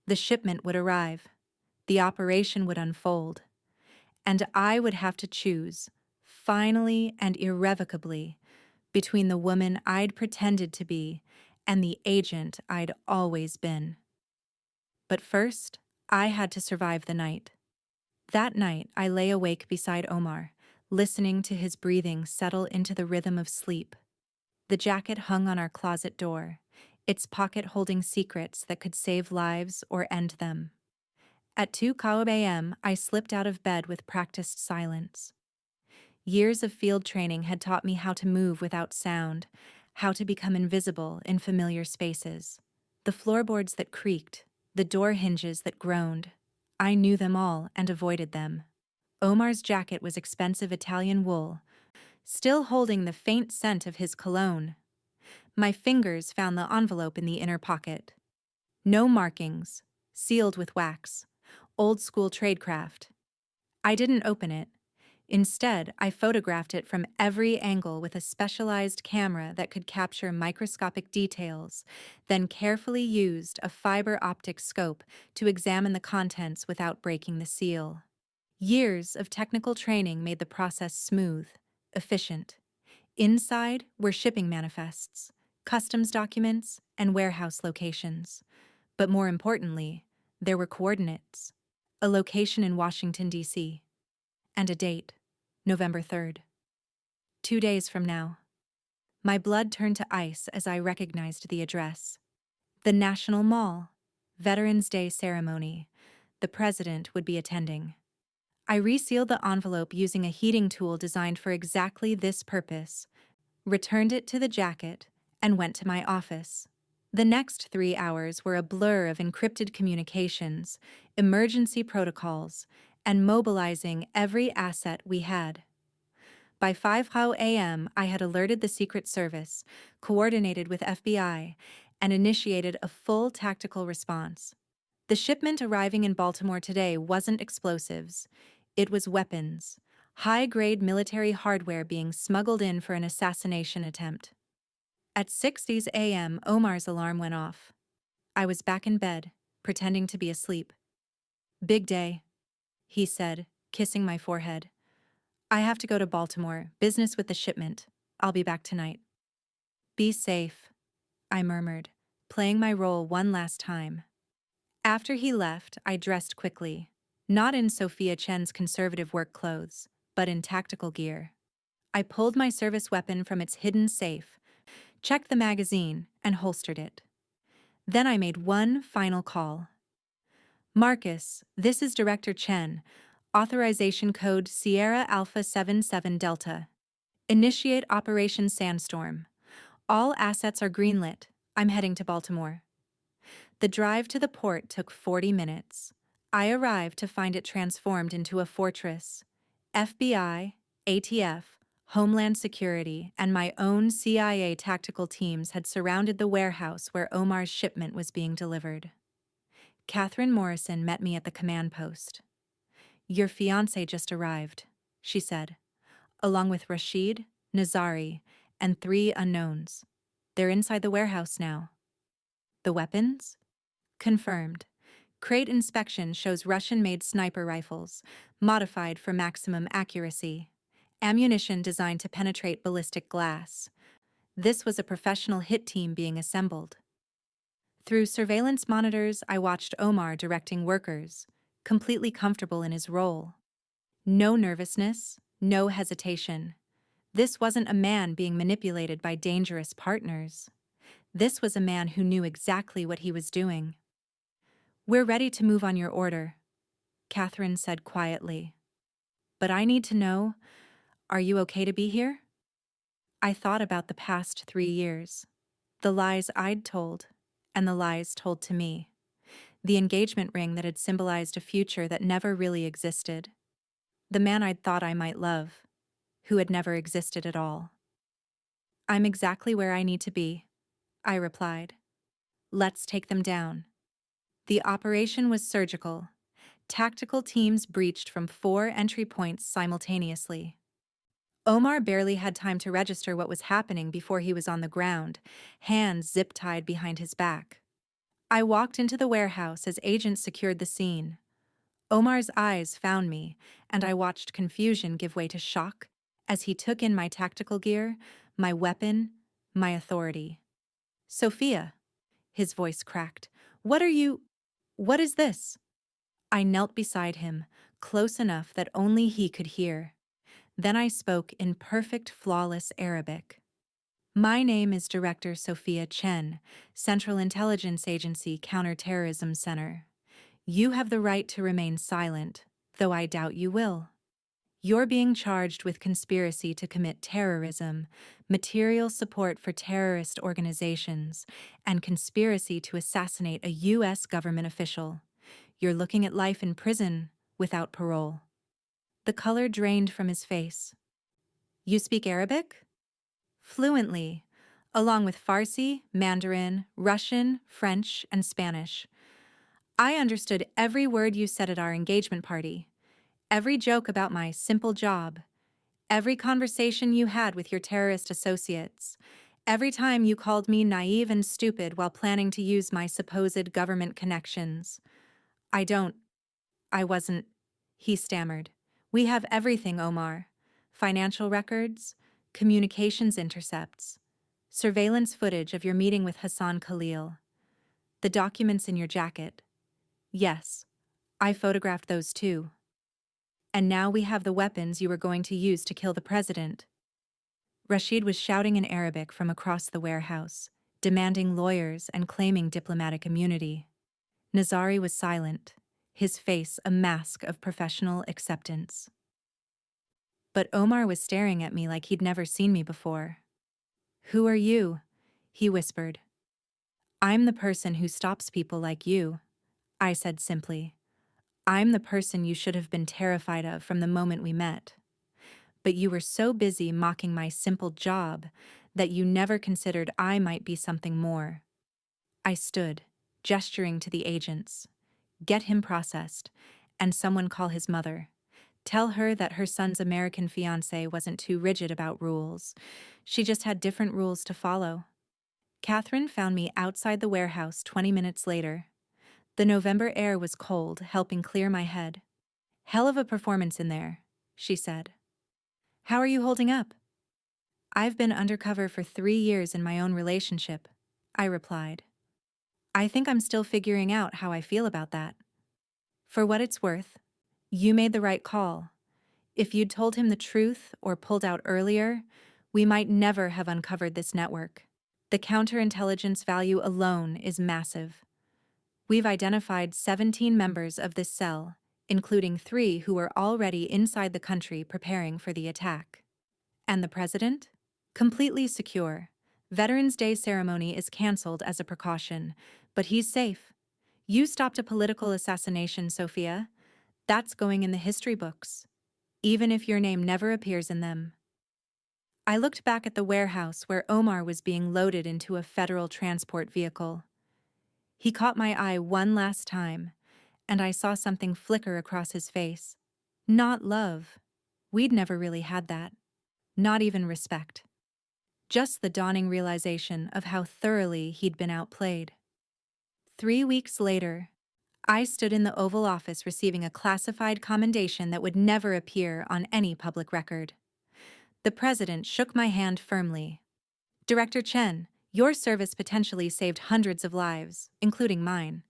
The shipment would arrive. The operation would unfold. And I would have to choose, finally and irrevocably, between the woman I'd pretended to be and the agent I'd always been. But first, I had to survive the night. That night, I lay awake beside Omar, listening to his breathing settle into the rhythm of sleep. The jacket hung on our closet door, its pocket holding secrets that could save lives or end them. At 2 a.m., I slipped out of bed with practiced silence. Years of field training had taught me how to move without sound, how to become invisible in familiar spaces. The floorboards that creaked, the door hinges that groaned, I knew them all and avoided them. Omar's jacket was expensive Italian wool, still holding the faint scent of his cologne. My fingers found the envelope in the inner pocket. No markings, sealed with wax, old-school tradecraft. I didn't open it. Instead, I photographed it from every angle with a specialized camera that could capture microscopic details, then carefully used a fiber optic scope to examine the contents without breaking the seal. Years of technical training made the process smooth, efficient. Inside were shipping manifests, customs documents, and warehouse locations. But more importantly, there were coordinates, a location in Washington, D.C., and a date, November 3rd. 2 days from now. My blood turned to ice as I recognized the address. The National Mall, Veterans Day ceremony. The president would be attending. I resealed the envelope using a heating tool designed for exactly this purpose, returned it to the jacket, and went to my office. The next 3 hours were a blur of encrypted communications, emergency protocols, and mobilizing every asset we had. By 5 a.m., I had alerted the Secret Service, coordinated with FBI, and initiated a full tactical response. The shipment arriving in Baltimore today wasn't explosives. It was weapons, high-grade military hardware being smuggled in for an assassination attempt. At 6 a.m., Omar's alarm went off. I was back in bed, pretending to be asleep. "Big day," he said, kissing my forehead. "I have to go to Baltimore, business with the shipment. I'll be back tonight." "Be safe," I murmured, playing my role one last time. After he left, I dressed quickly, not in Sophia Chen's conservative work clothes, but in tactical gear. I pulled my service weapon from its hidden safe, checked the magazine, and holstered it. Then I made one final call. "Marcus, this is Director Chen. Authorization code Sierra Alpha 77 Delta. Initiate Operation Sandstorm. All assets are greenlit. I'm heading to Baltimore." The drive to the port took 40 minutes. I arrived to find it transformed into a fortress. FBI, ATF, Homeland Security, and my own CIA tactical teams had surrounded the warehouse where Omar's shipment was being delivered. Catherine Morrison met me at the command post. "Your fiancé just arrived," she said, "along with Rashid, Nazari, and 3 unknowns. They're inside the warehouse now." "The weapons?" "Confirmed. Crate inspection shows Russian-made sniper rifles, modified for maximum accuracy. Ammunition designed to penetrate ballistic glass. This was a professional hit team being assembled." Through surveillance monitors, I watched Omar directing workers, completely comfortable in his role. No nervousness, no hesitation. This wasn't a man being manipulated by dangerous partners. This was a man who knew exactly what he was doing. "We're ready to move on your order," Catherine said quietly. "But I need to know, are you okay to be here?" I thought about the past 3 years, the lies I'd told, and the lies told to me, the engagement ring that had symbolized a future that never really existed, the man I'd thought I might love, who had never existed at all. "I'm exactly where I need to be," I replied. Let's take them down. The operation was surgical. Tactical teams breached from 4 entry points simultaneously. Omar barely had time to register what was happening before he was on the ground, hands zip-tied behind his back. I walked into the warehouse as agents secured the scene. Omar's eyes found me, and I watched confusion give way to shock as he took in my tactical gear, my weapon, my authority. "Sophia," his voice cracked. What is this?" I knelt beside him, close enough that only he could hear. Then I spoke in perfect, flawless Arabic. "My name is Director Sophia Chen, Central Intelligence Agency Counterterrorism Center. You have the right to remain silent, though I doubt you will. You're being charged with conspiracy to commit terrorism, material support for terrorist organizations, and conspiracy to assassinate a U.S. government official. You're looking at life in prison without parole." The color drained from his face. "You speak Arabic?" "Fluently, along with Farsi, Mandarin, Russian, French, and Spanish. I understood every word you said at our engagement party, every joke about my simple job, every conversation you had with your terrorist associates, every time you called me naive and stupid while planning to use my supposed government connections. I wasn't," he stammered. "We have everything, Omar. Financial records, communications intercepts, surveillance footage of your meeting with Hassan Khalil, the documents in your jacket. Yes, I photographed those too. And now we have the weapons you were going to use to kill the president." Rashid was shouting in Arabic from across the warehouse, demanding lawyers and claiming diplomatic immunity. Nazari was silent, his face a mask of professional acceptance. But Omar was staring at me like he'd never seen me before. "Who are you?" he whispered. "I'm the person who stops people like you," I said simply. "I'm the person you should have been terrified of from the moment we met. But you were so busy mocking my simple job that you never considered I might be something more." I stood, gesturing to the agents. "Get him processed, and someone call his mother. Tell her that her son's American fiancé wasn't too rigid about rules. She just had different rules to follow." Catherine found me outside the warehouse 20 minutes later. The November air was cold, helping clear my head. "Hell of a performance in there," she said. "How are you holding up?" "I've been undercover for 3 years in my own relationship," I replied. "I think I'm still figuring out how I feel about that." "For what it's worth, you made the right call. If you'd told him the truth or pulled out earlier, we might never have uncovered this network. The counterintelligence value alone is massive. We've identified 17 members of this cell, including 3 who were already inside the country preparing for the attack." "And the president?" "Completely secure. Veterans Day ceremony is cancelled as a precaution, but he's safe. You stopped a political assassination, Sophia. That's going in the history books, even if your name never appears in them." I looked back at the warehouse where Omar was being loaded into a federal transport vehicle. He caught my eye one last time, and I saw something flicker across his face. Not love. We'd never really had that. Not even respect. Just the dawning realization of how thoroughly he'd been outplayed. 3 weeks later, I stood in the Oval Office receiving a classified commendation that would never appear on any public record. The president shook my hand firmly. "Director Chen, your service potentially saved hundreds of lives, including mine.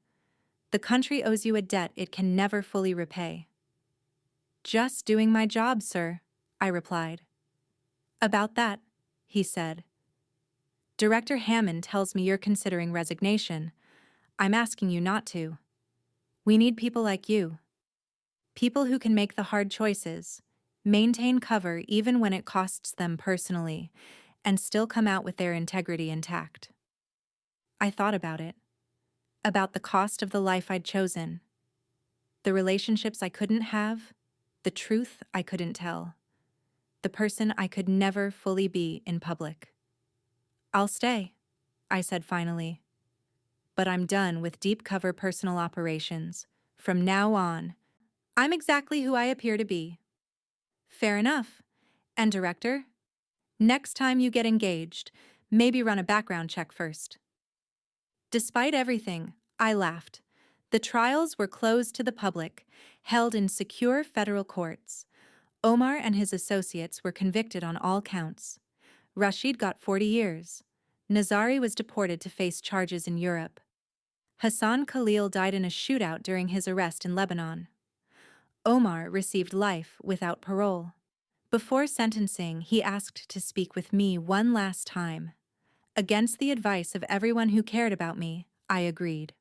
The country owes you a debt it can never fully repay." "Just doing my job, sir," I replied. "About that," he said. "Director Hammond tells me you're considering resignation. I'm asking you not to. We need people like you. People who can make the hard choices, maintain cover even when it costs them personally, and still come out with their integrity intact." I thought about it. About the cost of the life I'd chosen. The relationships I couldn't have, the truth I couldn't tell, the person I could never fully be in public. "I'll stay," I said finally. but I'm done with deep cover personal operations. From now on, I'm exactly who I appear to be. Fair enough. And director, next time you get engaged, maybe run a background check first. Despite everything, I laughed. The trials were closed to the public, held in secure federal courts. Omar and his associates were convicted on all counts. Rashid got 40 years. Nazari was deported to face charges in Europe. Hassan Khalil died in a shootout during his arrest in Lebanon. Omar received life without parole. Before sentencing, he asked to speak with me one last time. Against the advice of everyone who cared about me, I agreed.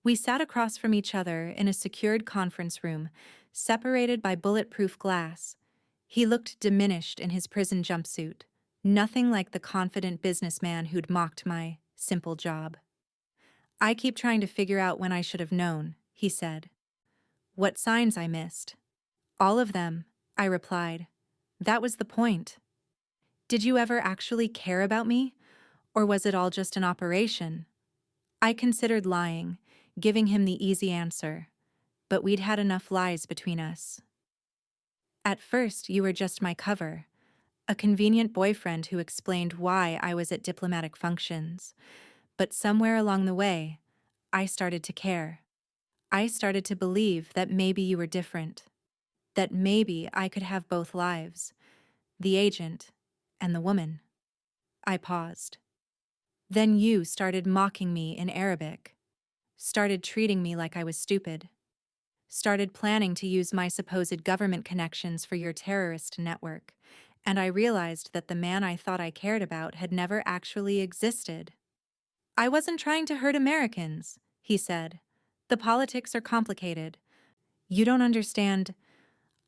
We sat across from each other in a secured conference room, separated by bulletproof glass. He looked diminished in his prison jumpsuit, nothing like the confident businessman who'd mocked my simple job. I keep trying to figure out when I should have known, he said. What signs I missed? All of them, I replied. That was the point. Did you ever actually care about me? Or was it all just an operation? I considered lying, giving him the easy answer, but we'd had enough lies between us. At first, you were just my cover, a convenient boyfriend who explained why I was at diplomatic functions. But somewhere along the way, I started to care. I started to believe that maybe you were different, that maybe I could have both lives, the agent and the woman. I paused. Then you started mocking me in Arabic, started treating me like I was stupid, started planning to use my supposed government connections for your terrorist network, and I realized that the man I thought I cared about had never actually existed. I wasn't trying to hurt Americans, he said. The politics are complicated. You don't understand.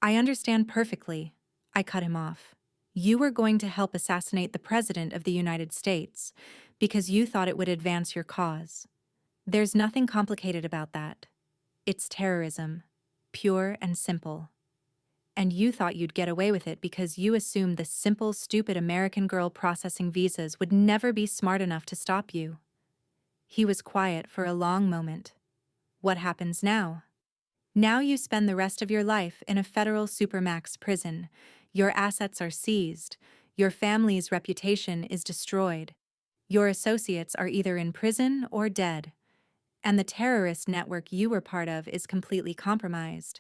I understand perfectly. I cut him off. You were going to help assassinate the President of the United States because you thought it would advance your cause. There's nothing complicated about that. It's terrorism, pure and simple. And you thought you'd get away with it because you assumed the simple, stupid American girl processing visas would never be smart enough to stop you. He was quiet for a long moment. What happens now? Now you spend the rest of your life in a federal supermax prison. Your assets are seized. Your family's reputation is destroyed. Your associates are either in prison or dead. And the terrorist network you were part of is completely compromised.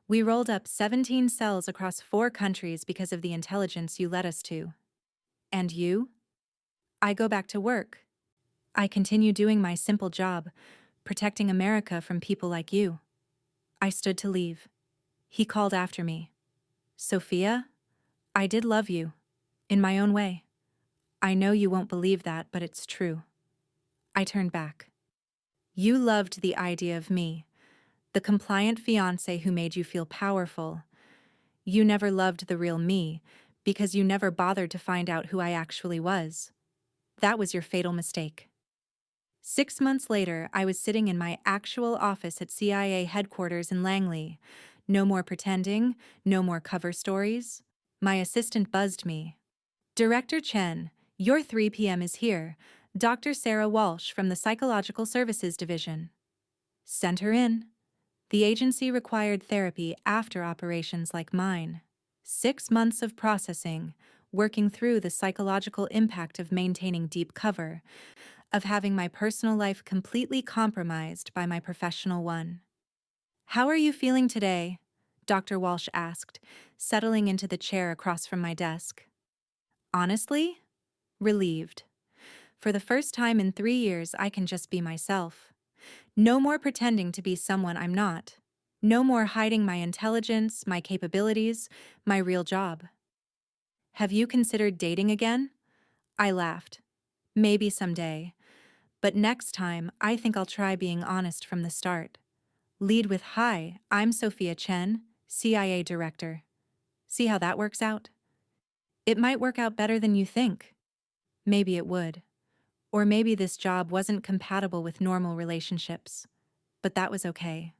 We rolled up 17 cells across 4 countries because of the intelligence you led us to. And you? I go back to work. I continue doing my simple job, protecting America from people like you. I stood to leave. He called after me. Sophia, I did love you, in my own way. I know you won't believe that, but it's true. I turned back. You loved the idea of me, the compliant fiancé who made you feel powerful. You never loved the real me, because you never bothered to find out who I actually was. That was your fatal mistake. 6 months later, I was sitting in my actual office at CIA headquarters in Langley. No more pretending, no more cover stories. My assistant buzzed me. Director Chen, your 3 p.m. is here. Dr. Sarah Walsh from the Psychological Services Division. Send her in. The agency required therapy after operations like mine. 6 months of processing, working through the psychological impact of maintaining deep cover, of having my personal life completely compromised by my professional one. How are you feeling today? Dr. Walsh asked, settling into the chair across from my desk. Honestly? Relieved. For the first time in 3 years, I can just be myself. No more pretending to be someone I'm not. No more hiding my intelligence, my capabilities, my real job. Have you considered dating again? I laughed. Maybe someday. But next time, I think I'll try being honest from the start. Lead with, "Hi, I'm Sophia Chen, CIA Director." See how that works out? It might work out better than you think. Maybe it would. Or maybe this job wasn't compatible with normal relationships. But that was okay.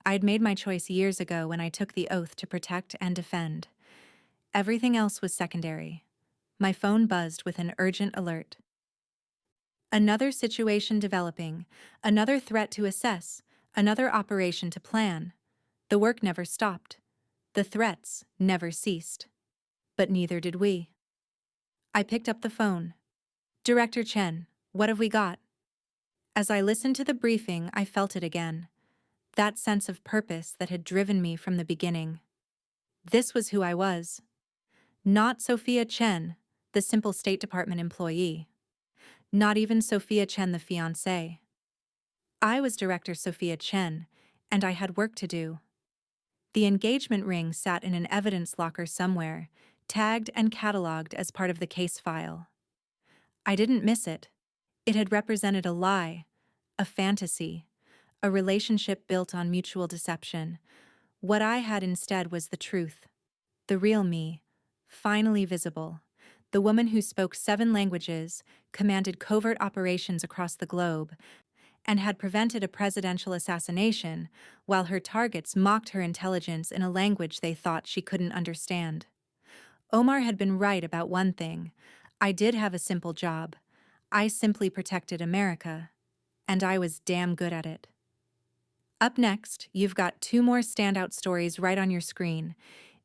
I'd made my choice years ago when I took the oath to protect and defend. Everything else was secondary. My phone buzzed with an urgent alert. Another situation developing, another threat to assess, another operation to plan. The work never stopped. The threats never ceased. But neither did we. I picked up the phone. Director Chen, what have we got? As I listened to the briefing, I felt it again. That sense of purpose that had driven me from the beginning. This was who I was. Not Sophia Chen, the simple State Department employee. Not even Sophia Chen, the fiancé. I was Director Sophia Chen, and I had work to do. The engagement ring sat in an evidence locker somewhere, tagged and catalogued as part of the case file. I didn't miss it. It had represented a lie, a fantasy, a relationship built on mutual deception. What I had instead was the truth. The real me, finally visible. The woman who spoke 7 languages, commanded covert operations across the globe, and had prevented a presidential assassination while her targets mocked her intelligence in a language they thought she couldn't understand. Omar had been right about one thing. I did have a simple job. I simply protected America, and I was damn good at it. Up next, you've got 2 more standout stories right on your screen.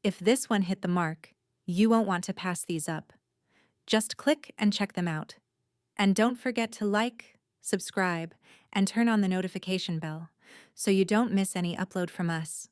If this one hit the mark, you won't want to pass these up. Just click and check them out. And don't forget to like, subscribe, and turn on the notification bell so you don't miss any upload from us.